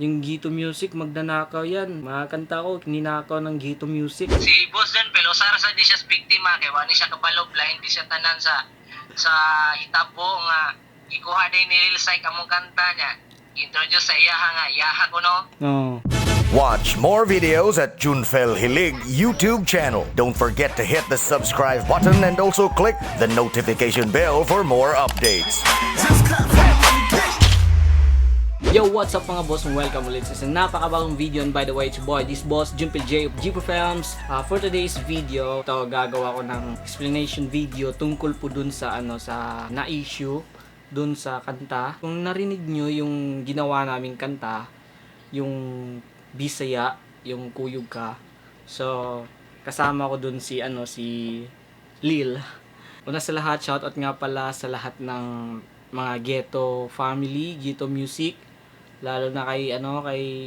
Yung Gito Music, magnanakaw yan. Mga kanta ko, ninakaw ng Gito Music. Si Boss John Pel, usara sa di siya biktima kay wani siya kabalo blind di siya tanan sa hitabo nga ikuha din ni Lil Syke among kanta niya. Introduce sa iyaha nga iyaha ko no. Oh. Watch more videos at Junfel Hilig YouTube channel. Don't forget to hit the subscribe button and also click the notification bell for more updates. Yo, what's up mga boss? Welcome ulit sa isang napakabagong video. And by the way, it's your boy, this boss, Junpil J of G Films. For today's video, ito gagawa ko ng explanation video tungkol po dun sa sa na-issue dun sa kanta. Kung narinig nyo yung ginawa naming kanta, yung Bisaya, yung Kuyog Ka. So, kasama ko dun si Lil. Una sa lahat, shoutout nga pala sa lahat ng mga Ghetto family, Ghetto Music. Lalo na kay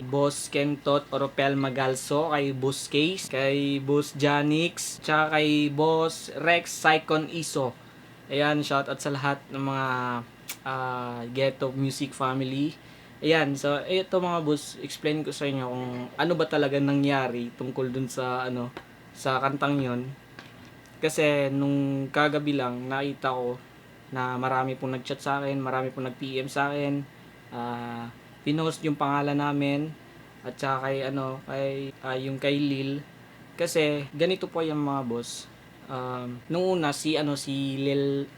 Boss Kentot Oropel Magalso, kay Boss Case, kay Boss Janix, tsaka kay Boss Rex Saicon Iso. Ayan, shoutout sa lahat ng mga Ghetto Music family. Ayan, so ito mga boss, explain ko sa inyo kung ano ba talaga nangyari tungkol dun sa sa kantang yon. Kasi nung kagabi lang nakita ko na marami pong nag-chat sa akin, marami pong nag-PM sa akin. Pinost yung pangalan namin at saka yung kay Lil. Kasi ganito po yung mga boss. Nung una si Lil.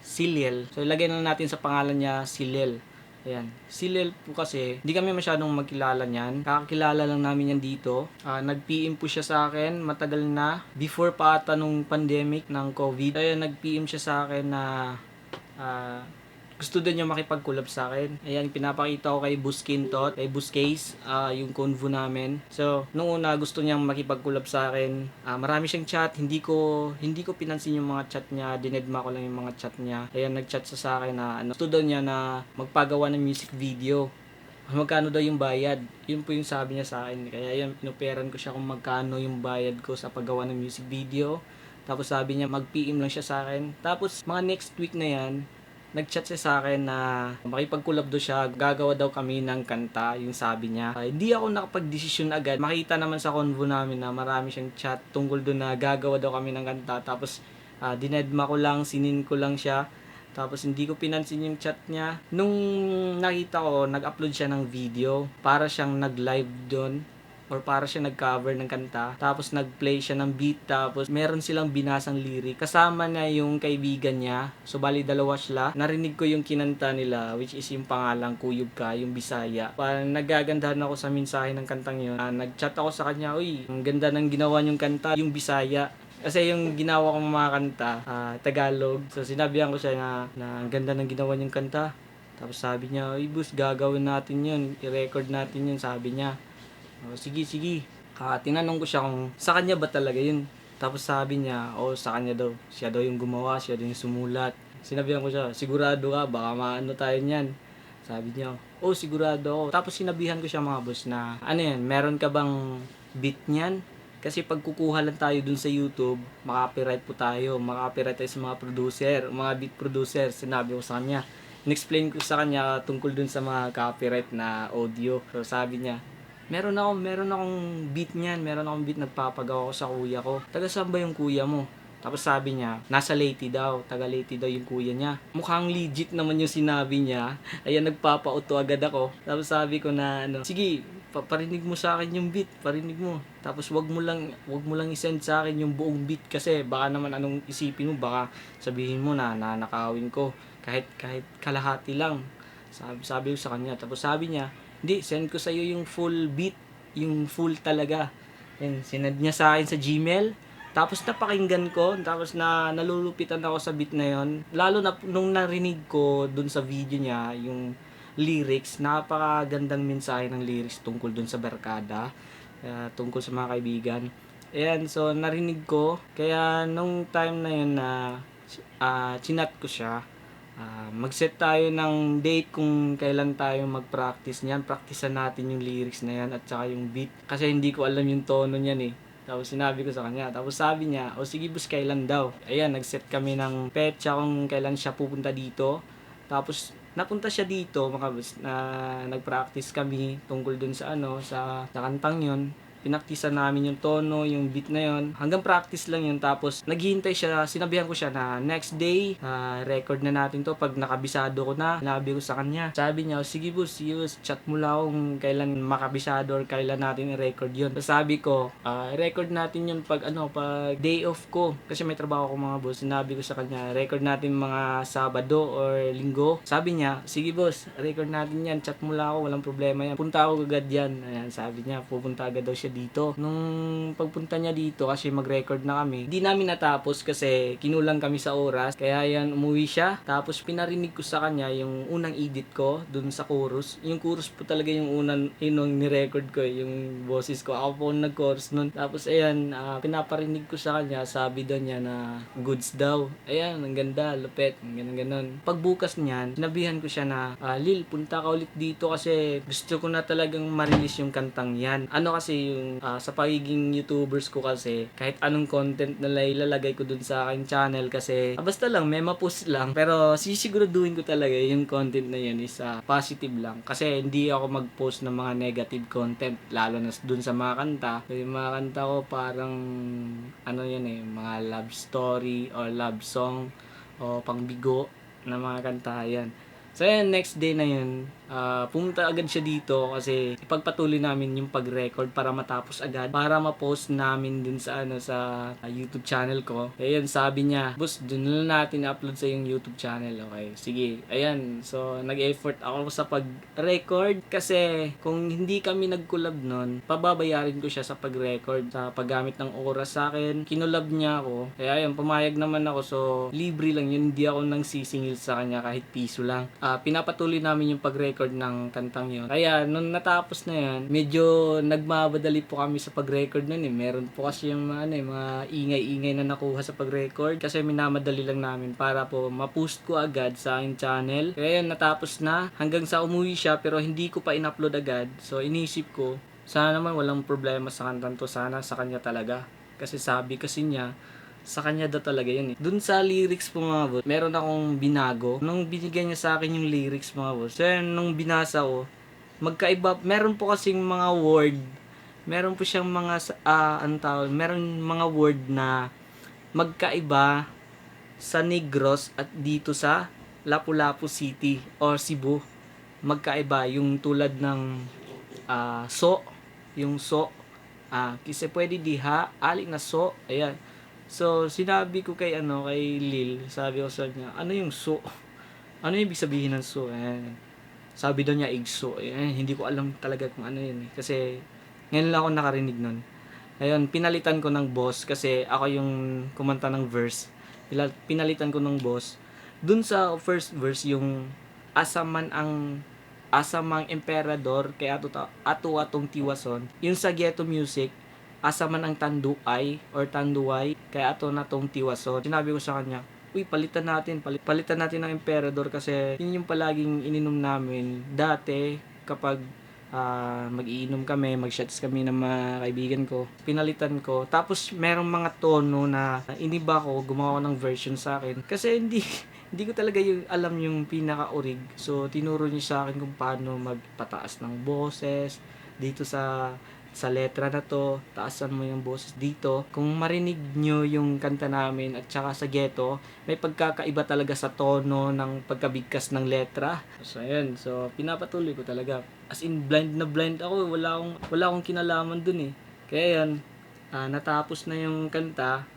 So ilagay na natin sa pangalan niya si Lil. Ayan. Si Lil po kasi, hindi kami masyadong magkilala niyan. Kakakilala lang namin yan dito. Nag-PM po siya sa akin, matagal na. Before pa ata nung pandemic ng COVID. Kaya nag-PM siya sa akin na gusto din niya makipag-collab sa akin. Ayan, pinapakita ko kay Boss Kintot, kay Boss Case, yung convo namin. So, nung una gusto niyang makipag-collab sa akin. Marami siyang chat, hindi ko pinansin yung mga chat niya, dinedma ko lang yung mga chat niya. Ayan, nag-chat siya sa akin na gusto daw niya na magpagawa ng music video. Magkano daw yung bayad? Yun po yung sabi niya sa akin. Kaya yun, pinuperan ko siya kung magkano yung bayad ko sa paggawa ng music video. Tapos sabi niya, mag-PM lang siya sa akin. Tapos, mga next week na yan, nag-chat siya sa akin na makipag-collab daw siya, gagawa daw kami ng kanta, yung sabi niya. Hindi ako nakapag-desisyon agad. Makita naman sa convo namin na marami siyang chat tungkol doon na gagawa daw kami ng kanta. Tapos dinedma ko lang, sinin ko lang siya. Tapos hindi ko pinansin yung chat niya. Nung nakita ko, nag-upload siya ng video. Para siyang nag-live doon. Or para siya nag-cover ng kanta. Tapos nag-play siya ng beat. Tapos meron silang binasang lyric. Kasama na yung kaibigan niya. So bali dalawa sila. Narinig ko yung kinanta nila, which is yung pangalang Kuyog Ka, yung Bisaya. Parang nagagandahan ako sa mensahe ng kantang yun. Nag-chat ako sa kanya, uy, ang ganda ng ginawa niyong kanta, yung Bisaya. Kasi yung ginawa kong mga kanta, Tagalog. So sinabihan ko siya na ang ganda ng ginawa niyong kanta. Tapos sabi niya, uy boss, gagawin natin yun. I-record natin yun, sabi niya. Sige. Tinanong ko siya kung sa kanya ba talaga yun. Tapos sabi niya, sa kanya daw. Siya daw yung gumawa, siya daw yung sumulat. Sinabihan ko siya, sigurado ka, baka maano tayo niyan. Sabi niya, sigurado ako. Tapos sinabihan ko siya mga boss na, meron ka bang beat niyan? Kasi pag kukuha lang tayo dun sa YouTube, makapiright po tayo. Makapiright tayo sa mga producer, mga beat producer. Sinabi ko sa kanya. In-explain ko sa kanya tungkol dun sa mga copyright na audio. So sabi niya, meron akong beat niyan, meron akong beat nagpapagawa ko sa kuya ko. Taga saan ba yung kuya mo? Tapos sabi niya, nasa Leyte daw, taga Leyte daw yung kuya niya. Mukhang legit naman yung sinabi niya. Ayan, nagpapauto agad ako. Tapos sabi ko na sige, parinig mo sa akin yung beat, parinig mo. Tapos wag mo lang i-send sa akin yung buong beat kasi baka naman anong isipin mo, baka sabihin mo na nakawin ko kahit kalahati lang. Sabi ko sa kanya. Tapos sabi niya, hindi, send ko sa'yo yung full beat, yung full talaga. And sinend niya sa akin sa Gmail. Tapos napakinggan ko, tapos nalulupitan ako sa beat na yon. Lalo na nung narinig ko dun sa video niya, yung lyrics, napakagandang mensahe ng lyrics tungkol dun sa barkada, tungkol sa mga kaibigan. Ayan, so narinig ko, kaya nung time na yun na chinat ko siya, mag-set tayo ng date kung kailan tayo mag-practice niyan. Practicean natin yung lyrics na yan at saka yung beat. Kasi hindi ko alam yung tono niyan eh. Tapos sinabi ko sa kanya. Tapos sabi niya, sige boss, kailan daw? Ayan, nag-set kami ng petsa kung kailan siya pupunta dito. Tapos napunta siya dito mga boss na nag-practice kami tungkol dun sa sa kantang yun. Pinaktisan namin yung tono, yung beat na yun. Hanggang practice lang yun. Tapos, naghihintay siya. Sinabihan ko siya na next day, record na natin to. Pag nakabisado ko na, sinabi ko sa kanya. Sabi niya, sige boss, chat mo lang kung kailan makabisado or kailan natin i-record yun. So, sabi ko, record natin yun pag day off ko. Kasi may trabaho ko mga boss. Sinabi ko sa kanya, record natin mga Sabado or Linggo. Sabi niya, sige boss, record natin yan. Chat mo lang ako, walang problema yan. Punta ako agad yan. Ayan, sabi niya, pupunta agad daw siya dito. Nung pagpunta niya dito kasi mag-record na kami, di namin natapos kasi kinulang kami sa oras. Kaya yan, umuwi siya. Tapos pinarinig ko sa kanya yung unang edit ko dun sa chorus. Yung chorus po talaga yung unang ni-record ko, yung boses ko. Ako po nag-chorus nun. Tapos ayan, pinaparinig ko sa kanya. Sabi daw niya na goods daw. Ayan, ang ganda, lupet, ganun. Pagbukas niyan, sinabihan ko siya na, Lil, punta ka ulit dito kasi gusto ko na talagang ma-release yung kantang yan. Kasi yung sa pagiging YouTubers ko kasi, kahit anong content na ilalagay ko dun sa aking channel kasi, basta lang, may ma-post lang. Pero sisiguraduhin ko talaga yung content na yun is positive lang. Kasi hindi ako mag-post ng mga negative content, lalo na dun sa mga kanta. So, yung mga kanta ko parang, mga love story or love song o pangbigo na mga kanta yan. So yan, next day na yun, pumunta agad siya dito kasi ipagpatuloy namin yung pag-record para matapos agad, para ma-post namin dun sa sa YouTube channel ko. Ayan, sabi niya, boss, dun na natin upload sa yung YouTube channel. Okay, sige. Ayan, so nag-effort ako sa pag-record kasi kung hindi kami nag-collab nun, pababayarin ko siya sa pag-record, sa paggamit ng oras sa akin. Kinolab niya ako. Kaya ayan, pumayag naman ako, so libre lang yun, hindi ako nang sisingil sa kanya kahit piso lang. Pinapatuloy namin yung pag-record ng kantang yun. Kaya, nung natapos na yan, medyo nagmamadali po kami sa pag-record nun eh. Meron po kasi yung mga ingay-ingay na nakuha sa pag-record kasi minamadali lang namin para po ma-post ko agad sa aking channel. Kaya yun, natapos na. Hanggang sa umuwi siya pero hindi ko pa in-upload agad. So, inisip ko, sana naman walang problema sa kantang to. Sana sa kanya talaga. Kasi sabi kasi niya, sa kanya daw talaga yun eh. Dun sa lyrics po mga boss, meron akong binago. Nung binigyan niya sa akin yung lyrics mga boss, so nung binasa ko, magkaiba, meron po kasing mga word, meron po siyang mga, meron mga word na magkaiba sa Negros at dito sa Lapu-Lapu City or Cebu. Magkaiba yung tulad ng yung kasi pwede diha, alik na ayan. So, sinabi ko kay Lil, sabi ko sa kanya, ano yung so? Ano yung ibig sabihin ng so? Sabi daw niya, igso. Hindi ko alam talaga kung ano yun eh. Kasi, ngayon lang ako nakarinig nun. Ayun, pinalitan ko ng boss kasi ako yung kumanta ng verse. Pinalitan ko ng boss. Dun sa first verse, yung asamang emperador kay atong tiwason. Yung sa Ghetto Music, asaman ang tanduay or tanduay kaya ato na tong tiwason. Sinabi ko sa kanya, uy, palitan natin ng emperador kasi yun yung palaging ininom namin dati kapag mag-iinom kami, mag-shots kami ng mga kaibigan ko. Pinalitan ko. Tapos merong mga tono na iniba ko, gumawa ng version sa akin kasi hindi ko talaga alam yung pinaka-orig. So tinuro niya sa akin kung paano magpataas ng boses dito sa letra na to, taasan mo yung boses dito. Kung marinig nyo yung kanta namin at saka sa ghetto, may pagkakaiba talaga sa tono ng pagkabigkas ng letra. So, ayan. So, pinapatuloy ko talaga. As in, blind na blind ako. Wala akong kinalaman dun eh. Kaya yan, natapos na yung kanta.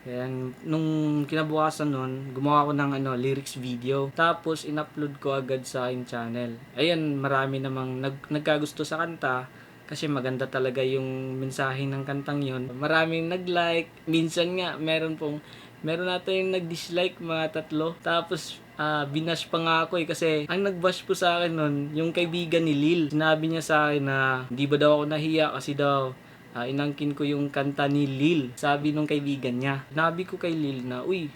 Kaya nung kinabukasan nun, gumawa ko ng lyrics video. Tapos, in-upload ko agad sa aking channel. Ayan, marami namang nagkagusto sa kanta. Kasi maganda talaga yung mensahe ng kantang yon. Maraming nag-like. Minsan nga, meron natin yung nag-dislike, mga 3. Tapos, binash pa nga ako eh. Kasi, ang nag-bash po sa akin nun, yung kaibigan ni Lil. Sinabi niya sa akin na, di ba daw ako nahiya kasi daw, inangkin ko yung kanta ni Lil. Sabi nung kaibigan niya. Sinabi ko kay Lil na, uy,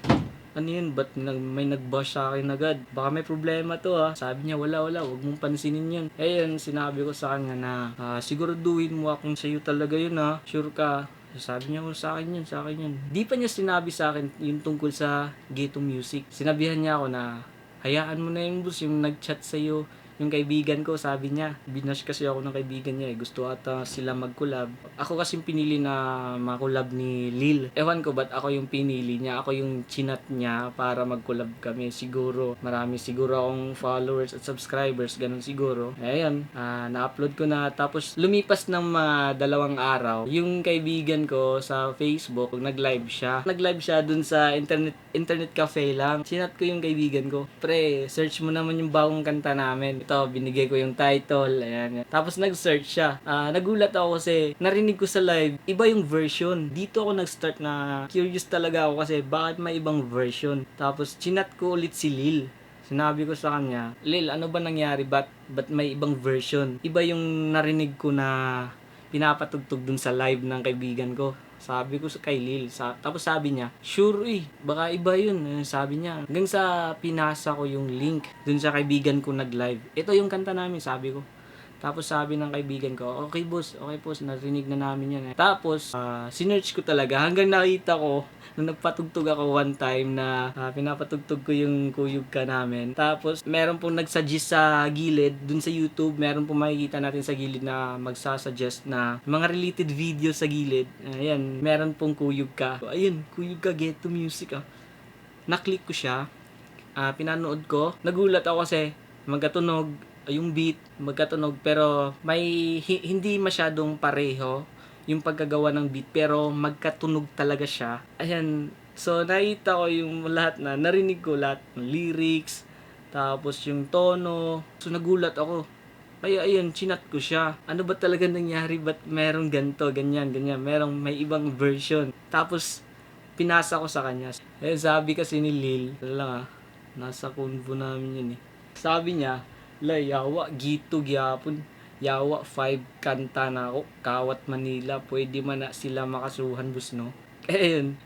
ano yun, ba't may nag-bash sa akin agad? Baka may problema to ha. Sabi niya, wala, wag mong pansinin yun. Ayun, sinabi ko sa kanya na, siguraduhin mo akong sa'yo talaga yun ha. Sure ka. Sabi niya, sa akin yun. Di pa niya sinabi sa akin yung tungkol sa Ghetto Music. Sinabihan niya ako na, hayaan mo na yun boss, yung nag-chat sa'yo, yung kaibigan ko, sabi niya, binash kasi ako ng kaibigan niya gusto ata sila mag-collab. Ako kasi yung pinili na mag-collab ni Lil. Ewan ko ba't ako yung pinili niya, ako yung chinat niya para mag-collab kami. Siguro, marami siguro akong followers at subscribers, ganun siguro. Ayun, na-upload ko na, tapos lumipas ng mga 2 araw, yung kaibigan ko sa Facebook, nag-live siya. Nag-live siya dun sa internet cafe lang. Chinat ko yung kaibigan ko, pre, search mo naman yung bagong kanta namin. Ito, binigay ko yung title, ayan. Tapos nag-search siya. Nagulat ako kasi narinig ko sa live, iba yung version. Dito ako nag-start na curious talaga ako kasi bakit may ibang version. Tapos chinat ko ulit si Lil. Sinabi ko sa kanya, Lil, ano ba nangyari? Ba't may ibang version? Iba yung narinig ko na pinapatugtog dun sa live ng kaibigan ko. Sabi ko kay Lil. Tapos sabi niya, sure baka iba yun. Sabi niya. Hanggang sa pinasa ko yung link dun sa kaibigan ko nag-live. Ito yung kanta namin, sabi ko. Tapos sabi ng kaibigan ko, okay boss, narinig na namin yan. Tapos, sinearch ko talaga hanggang nakita ko, nung nagpatugtog ako one time na pinapatugtog ko yung kuyog ka namin. Tapos, meron pong nagsuggest sa gilid, dun sa YouTube, meron pong makikita natin sa gilid na magsasuggest na mga related videos sa gilid. Ayan, meron pong kuyog ka. Ayun, kuyog ka, Ghetto Music Naklik ko siya, pinanood ko, nagulat ako kasi magkatunog, yung beat magkatunog pero may hindi masyadong pareho yung pagkagawa ng beat pero magkatunog talaga siya. Ayan, so nakita ko yung lahat narinig ko lahat ng lyrics, tapos yung tono. So nagulat ako. Kaya ayun, chinat ko siya. Ano ba talaga nangyari? Ba't merong ganito, ganyan. May ibang version. Tapos pinasa ko sa kanya. Sabi kasi ni Lil, nasa convo namin yun Sabi niya, yawa, gito gyapon. Yawa, 5 kanta na ako. Kawat Manila, pwede man na sila makasuhan, bus, no? Ayun,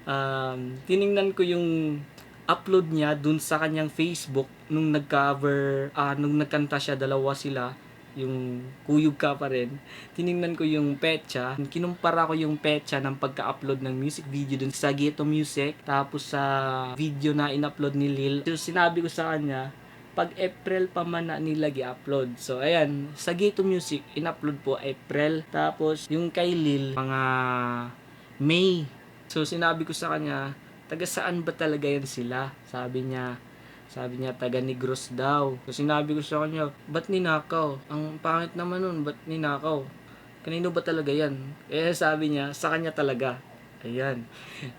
tiningnan ko yung upload niya dun sa kanyang Facebook nung nag-cover, nung nagkanta siya, 2 sila, yung kuyog ka pa rin. Tiningnan ko yung petsa, kinumpara ko yung petsa ng pagka-upload ng music video dun sa Ghetto Music, tapos sa video na in-upload ni Lil. So, sinabi ko sa kanya, pag April pa man na nila i-upload. So, ayan, sa Ghetto Music, in-upload po April. Tapos, yung kay Lil, mga May. So, sinabi ko sa kanya, taga saan ba talaga yan sila? Sabi niya, taga Negros daw. So, sinabi ko sa kanya, ba't ninakaw? Ang pangit naman nun, ba't ninakaw? Kanino ba talaga yan? Sabi niya, sa kanya talaga. Ayan.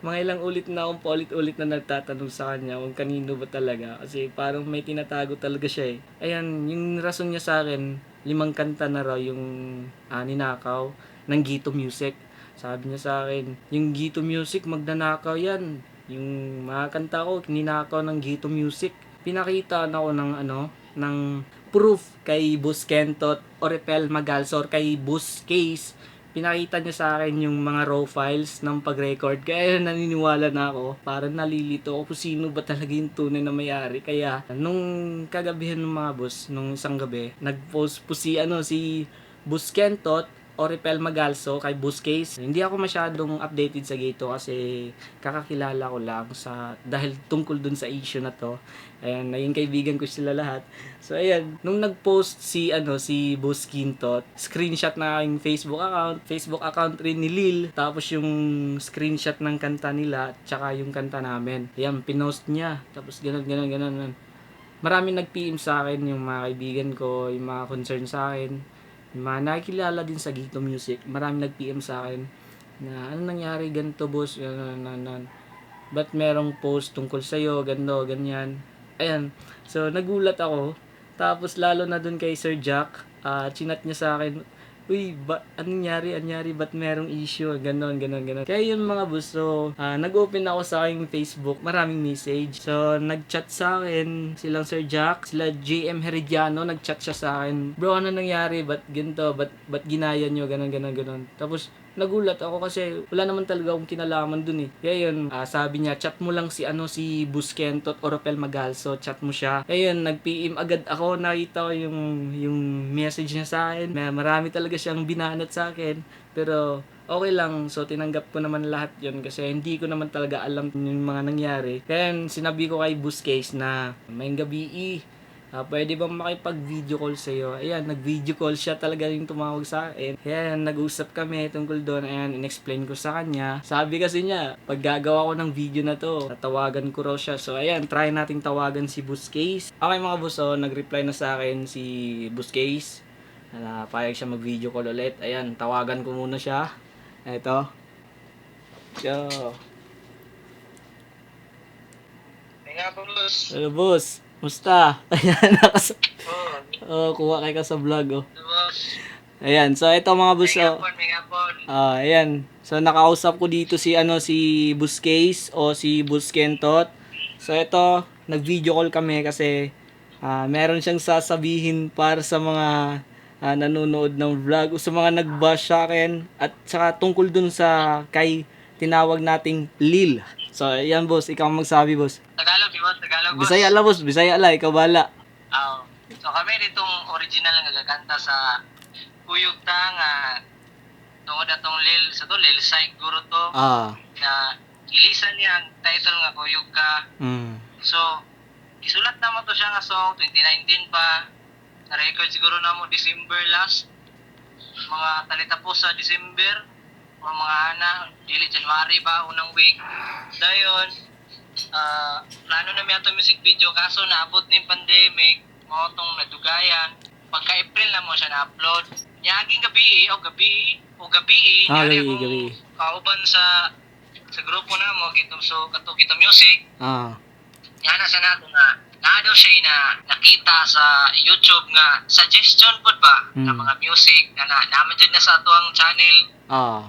Mga ilang ulit na akong paulit-ulit na nagtatanong sa kanya kung kanino ba talaga. Kasi parang may tinatago talaga siya Ayan, yung rason niya sa akin, 5 kanta na raw yung ninakaw ng Ghetto Music. Sabi niya sa akin, yung Ghetto Music, magnanakaw yan. Yung mga kanta ko, ninakaw ng Ghetto Music. Pinakita na ako ng proof kay Boss Kentot, Orepel Magalsor, kay Boss Case. Pinakita niya sa akin yung mga raw files ng pag-record. Kaya naniniwala na ako. Parang nalilito ako kung sino ba talaga yung tunay na may-ari. Kaya nung kagabihan ng mga boss, nung isang gabi, nag-post po si Boss Kentot, Orepel Magalso, kay Boss Case. Hindi ako masyadong updated sa Ghetto kasi kakakilala ko lang dahil tungkol dun sa issue na to. Ayan, naging kaibigan ko sila lahat. So ayan, nung nag-post si Boss Kentot, screenshot na aking Facebook account rin ni Lil, tapos yung screenshot ng kanta nila, tsaka yung kanta namin. Ayan, pinost niya. Tapos ganun. Marami nag-PM sa akin, yung mga kaibigan ko, yung mga concern sa akin. Yung mga nakikilala din sa Ghetto Music, marami nag-PM sa akin na ano nangyari ganito boss, ba't merong post tungkol sa'yo, ganyan. Ayan, so nagulat ako. Tapos lalo na dun kay Sir Jack, chinat niya sa akin, uy, anong nangyari, ba't merong issue, ganon. Kaya yun mga boss, so nag-open ako sa aking Facebook, maraming message. So nag-chat sa akin silang Sir Jack, sila JM Herediano, nag-chat siya sa akin, bro, ano nangyari, ba't ginto, ba't ginaya nyo, ganon. Tapos nagulat ako kasi wala naman talaga akong kinalaman dun eh. Kaya yun, sabi niya, chat mo lang si Buskentot o Ropel Magalso, chat mo siya. Kaya yun, nag-PM agad ako, nakita ko yung message niya sa akin. Marami talaga siyang binanat sa akin, pero okay lang. So, tinanggap ko naman lahat yun kasi hindi ko naman talaga alam yung mga nangyari. Kaya sinabi ko kay Buscase na may gabi pwede bang makipag-video call sa'yo? Ayan, nag-video call siya talaga yung tumawag sa akin. Ayan, nag-usap kami tungkol doon. Ayan, in-explain ko sa kanya. Sabi kasi niya, pag gagawa ko ng video na to, tatawagan ko raw siya. So, ayan, try nating tawagan si Buscase. Okay mga boss, nag-reply na sa akin si Buscase. Payag siya mag-video call ulit. Ayan, tawagan ko muna siya. Eto. Yo. Nga po, boss. Hello, boss. Musta? Ayan, Oh, kuha kay ka sa vlog, oh. boss. Ayan, so ito mga boss, May hapon. ayan. So nakausap ko dito si Buscase o si Buskentot. So ito, nag-video call kami kasi meron siyang sasabihin para sa mga nanonood ng vlog o sa mga nag-bash sa akin at saka tungkol dun sa kay tinawag nating Lil. So ayan boss, ikaw ang magsabi boss. Tagalog, di boss? Tagalog, boss? Bisaya la boss, Bisaya la, ikaw bala. So kami ditong original nga gagakanta sa Kuyog ta nga tungod atong Lil sa to Lil Psych guro to na ilisan niya ang title nga Kuyog ka. So isulat na mo to siya nga song 2019 pa na record siguro na mo December last mga talita po sa December o mga dili January ba unang week dayon plano na miya music video kaso naabot ni pandemic mo tong nadugayan pagka April na mo siya na-upload nyaging gabi gabi. Kauban sa grupo na mo kita music yana sa nato nga daw siya na nakita sa YouTube nga suggestion pod ba ng mga music na naman dyan na sa ato ang channel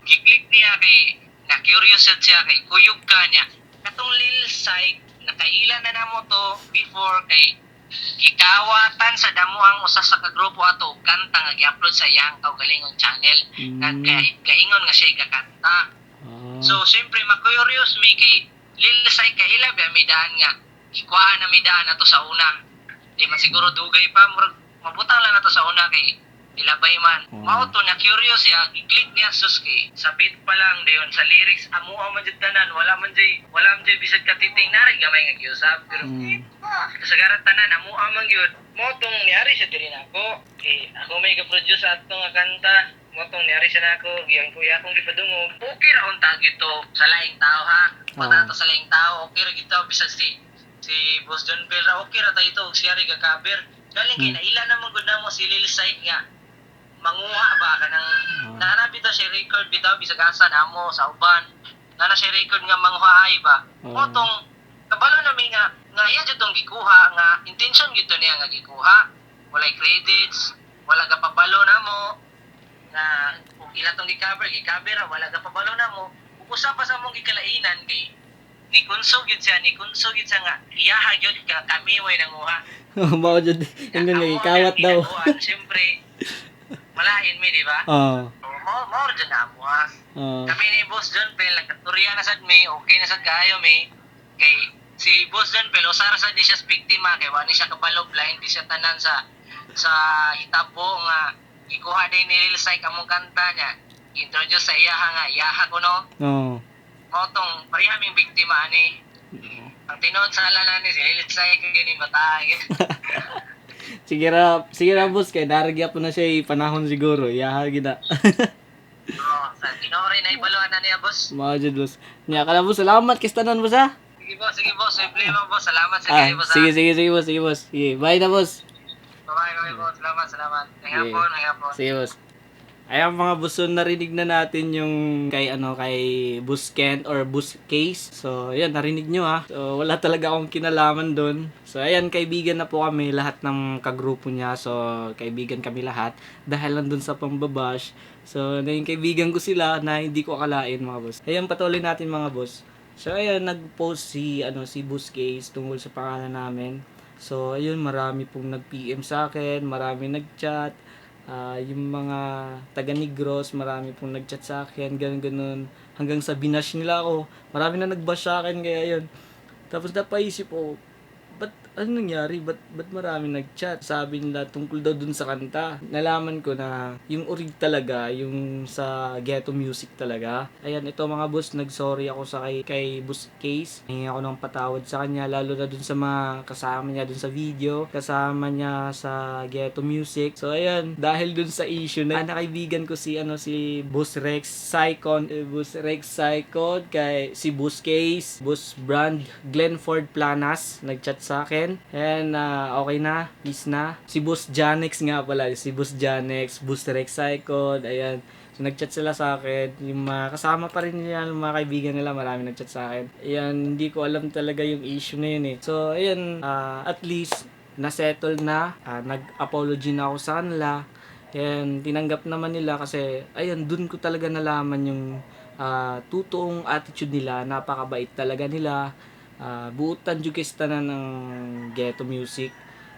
kiklik niya kay na curious siya kay Kuyog ka niya katong Lil Psych nakaila na namo to before kay gikawatan sa damo ang usa sa kagrupo ato kanta nga gi-upload sa iyang kaugalingong channel kaingon nga siya gakanta so syempre ma-curious mi kay Lil Psych kaila ba mi daan nga ikuhaan na mi daan ato sa una di man siguro dugay pa mabutang lang nato sa una kay ilabay man mao to na curious ya i-click niya sus kay sa beat pa lang dayon sa lyrics amo man jud tanan wala man jay bisag katiting nari gamay nga giusab pero kasagaran tanan amo man gyud mo tong niari siya diri nako kay ako may ga-produce ato nga kanta mo tong niari siya nako giyan kuya akong gipadungog okay ra unta gito sa laing tao ha patato sa laing tao okay ra gito bisag si Boss John Bell ra okay ra tayo og siya ri ga-cover galing kay naila naman gud namo si Lil Psych nga manguha ba kanang nana bitaw siya record bitaw bisag asa namo sa uban nana siya record nga manguhaay ba mo tong kabalo na mi nga iya jud tong gikuha nga intention gid to niya nga gikuha walay credits wala ga pabalo namo nga kung ila tong gi-cover wala ga pabalo namo usa pa sa mong gikalainan kay ni kunsog gid siya nga iyaha gyud ka kami way nanguha mao jud ingong ikawat daw syempre malain mi di ba mo dyan na mo ha kami ni Boss John Bell nagkaturya na sad mi okay na sad kaayo mi kay si Boss John Bell usara sad di siya biktima kay wani siya kabalo blind di siya tanan sa hitabo nga ikuha din ni Lil Psych among kanta niya introduce sa iyaha ko no mo tong parihang biktima ani ang tinod sa ala ni si Lil Psych kini batay Sige ra boss kay daragya po na siya panahon siguro. Yaha gida. Sa tinori na ibaluan na niya boss. Mao jud boss. Nya kala boss salamat kay tanan boss ha. Sige boss, problema boss. Salamat sa kayo boss. Sige boss. Sige, bye na boss. Bye boss. Salamat. Hangapon. Sige boss. Ayan mga buson, narinig na natin yung kay Busken or Buscase. So, ayan, narinig nyo ha. So, wala talaga akong kinalaman doon. So, ayan, kaibigan na po kami lahat ng kagrupo niya. So, kaibigan kami lahat dahil lang doon sa pambabash. So, naging kaibigan ko sila na hindi ko akalain mga boss. Ayan, patuloy natin mga boss. So, ayan, nag-post si Buscase tungkol sa pangalan namin. So, ayun, marami pong nag-PM sa akin, marami nag-chat. Yung mga taga Negros, marami pong nag-chat sa akin, ganun. Hanggang sa binash nila ako. Marami na nag-bash sa akin, kaya yun. Tapos napaisip ko, ba't ano nangyari? Ba't marami nag-chat? Sabi nila tungkol daw dun sa kanta. Nalaman ko na yung orig talaga, yung sa ghetto music talaga. Ayan, ito mga boss, nag-sorry ako sa kay Boss Case. Hingi ako ng patawad sa kanya, lalo na dun sa mga kasama niya dun sa video, kasama niya sa ghetto music. So ayan, dahil dun sa issue na nakaibigan ko si Boss Rex Psychon, kay si Boss Case, Boss Brand, Glenford Planas, nag-chat sa akin. And okay na, peace na. Si Boss Janex nga pala, Boss Rex Psychon, ayan. So nag-chat sila sa akin, yung mga kasama pa rin nila, yung mga kaibigan nila, marami nag-chat sa akin. Ayan, hindi ko alam talaga yung issue na yun eh. So ayan, at least na-settle na, nag-apology na ako sa kanila. And tinanggap naman nila kasi ayan, dun ko talaga nalaman yung totoong attitude nila, napakabait talaga nila. Buutan jud kay tanan ng ghetto music.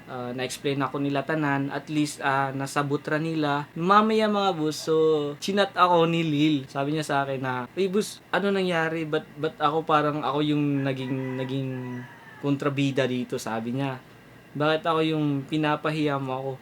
Na-explain ako nila tanan, at least nasabot ra nila. Mamaya mga boss, so chinat ako ni Lil. Sabi niya sa akin na, "Uy boss, ano nangyari? Ba't ako parang ako yung naging kontrabida dito?" Sabi niya. "Bakit ako yung pinapahiya mo ako?"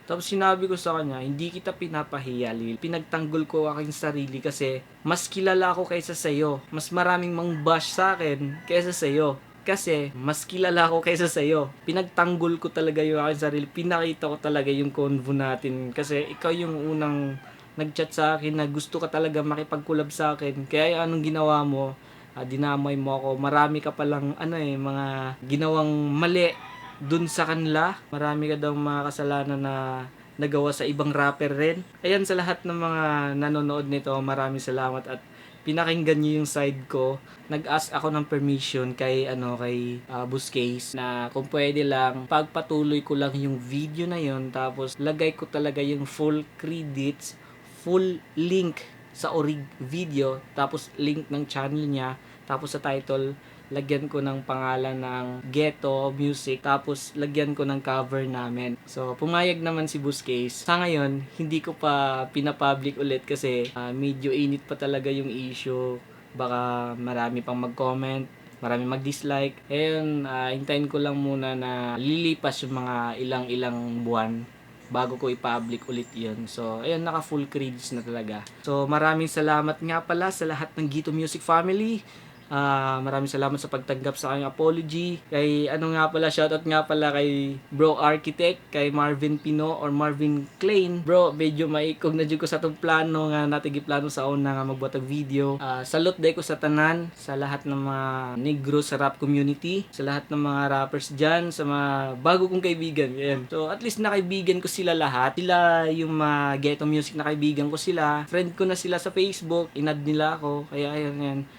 Tapos sinabi ko sa kanya, hindi kita pinapahiya, Lil. Pinagtanggol ko aking sarili kasi mas kilala ako kaysa sa'yo. Mas maraming mang-bash sa akin kaysa sa'yo. Kasi mas kilala ako kaysa sa'yo. Pinagtanggol ko talaga yung aking sarili. Pinakita ko talaga yung convo natin. Kasi ikaw yung unang nag-chat sa akin na gusto ka talaga makipag-collab sa akin. Kaya anong ginawa mo? Dinamay mo ako. Marami ka palang mga ginawang mali dun sa kanila. Marami ka daw mga kasalanan na nagawa sa ibang rapper rin. Ayan, sa lahat ng mga nanonood nito, maraming salamat at pinakinggan niyo yung side ko. Nag-ask ako ng permission kay Boss Case na kung pwede lang pagpatuloy ko lang yung video na yon, tapos lagay ko talaga yung full credits, full link sa orig video, tapos link ng channel niya, tapos sa title lagyan ko ng pangalan ng Ghetto Music, tapos lagyan ko ng cover namin. So, pumayag naman si Boss Case. Sa ngayon, hindi ko pa pinapublic ulit kasi medyo init pa talaga yung issue. Baka marami pang mag-comment, marami mag-dislike. Ayun, hintayin ko lang muna na lilipas yung mga ilang buwan bago ko i-public ulit yun. So, ayun, naka full credits na talaga. So, maraming salamat nga pala sa lahat ng Ghetto Music family. Maraming salamat sa pagtanggap sa aking apology. Kay shoutout nga pala kay Bro Architect, kay Marvin Pino or Marvin Klein. Bro, medyo maikog na dyan ko sa itong plano nga natin giplano sa una nga magbuhat og video. Salute day ko sa tanan, sa lahat ng mga Negro sa rap community, sa lahat ng mga rappers dyan, sa mga bago kong kaibigan. Ayan. So at least nakaibigan ko sila lahat. Sila yung mga ghetto music na kaibigan ko sila. Friend ko na sila sa Facebook, inad nila ako. Kaya ayan.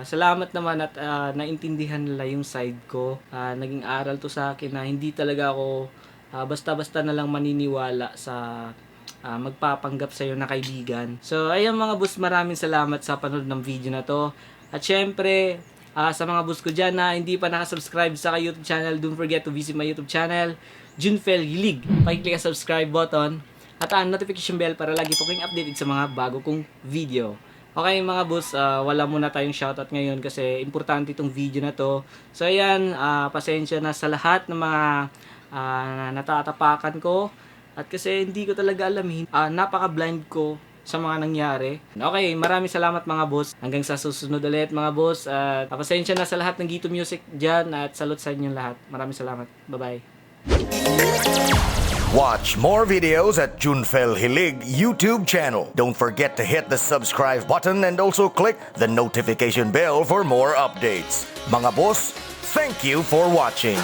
Salamat naman at naintindihan nila yung side ko. Naging aral to sa akin na hindi talaga ako basta-basta na lang maniniwala sa magpapanggap sa'yo na kaibigan. So ayun mga boss, maraming salamat sa panood ng video na to. At syempre, sa mga boss ko dyan na hindi pa nakasubscribe sa YouTube channel, don't forget to visit my YouTube channel, Junfel Hilig. Pakiclick ang subscribe button at ang notification bell para lagi po kayong updated sa mga bago kong video. Okay mga boss, wala muna tayong shoutout ngayon kasi importante itong video na to. So ayan, pasensya na sa lahat ng mga natatapakan ko. At kasi hindi ko talaga alam, napaka-blind ko sa mga nangyari. Okay, maraming salamat mga boss. Hanggang sa susunod ulit mga boss. At pasensya na sa lahat ng Ghetto Music dyan at salute sa inyong lahat. Maraming salamat. Bye-bye. Watch more videos at Junfel Hilig YouTube channel. Don't forget to hit the subscribe button and also click the notification bell for more updates. Mga boss, thank you for watching.